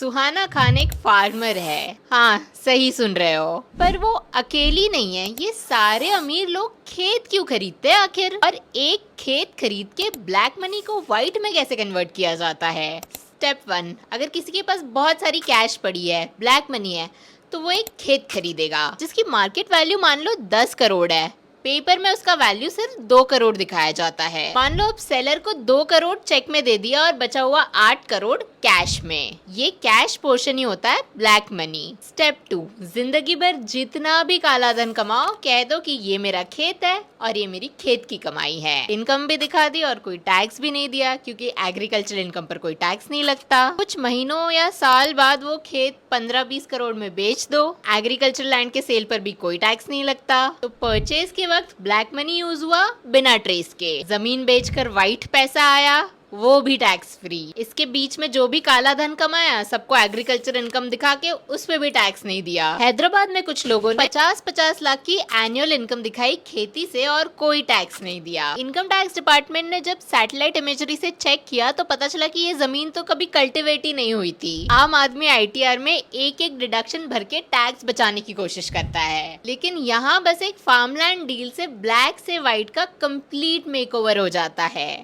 सुहाना खान एक फार्मर है। हाँ, सही सुन रहे हो। पर वो अकेली नहीं है। ये सारे अमीर लोग खेत क्यों खरीदते हैं आखिर? और एक खेत खरीद के ब्लैक मनी को व्हाइट में कैसे कन्वर्ट किया जाता है? स्टेप 1, अगर किसी के पास बहुत सारी कैश पड़ी है, ब्लैक मनी है, तो वो एक खेत खरीदेगा जिसकी मार्केट वैल्यू मान लो 10 करोड़ है। पेपर में उसका वैल्यू सिर्फ 2 करोड़ दिखाया जाता है। मान लो अब सेलर को 2 करोड़ चेक में दे दिया और बचा हुआ 8 करोड़ कैश में। ये कैश पोर्शन ही होता है ब्लैक मनी। स्टेप 2, जिंदगी भर जितना भी काला धन कमाओ, कह दो कि ये मेरा खेत है और ये मेरी खेत की कमाई है। इनकम भी दिखा दी और कोई टैक्स भी नहीं दिया, क्योंकि एग्रीकल्चर इनकम पर कोई टैक्स नहीं लगता। कुछ महीनों या साल बाद वो खेत 15-20 करोड़ में बेच दो, एग्रीकल्चर लैंड के सेल पर भी कोई टैक्स नहीं लगता। तो परचेज के वक्त ब्लैक मनी यूज हुआ बिना ट्रेस के। जमीन बेचकर व्हाइट पैसा आया, वो भी टैक्स फ्री। इसके बीच में जो भी काला धन कमाया, सबको एग्रीकल्चर इनकम दिखा के उस पे भी टैक्स नहीं दिया। हैदराबाद में कुछ लोगों ने 50-50 लाख की एनुअल इनकम दिखाई खेती से और कोई टैक्स नहीं दिया। इनकम टैक्स डिपार्टमेंट ने जब सैटेलाइट इमेजरी से चेक किया तो पता चला कि ये जमीन तो कभी कल्टिवेट ही नहीं हुई थी। आम आदमी ITR में एक एक डिडक्शन भर के टैक्स बचाने की कोशिश करता है, लेकिन यहाँ बस एक फार्मलैंड डील से ब्लैक से व्हाइट का कंप्लीट मेकओवर हो जाता है।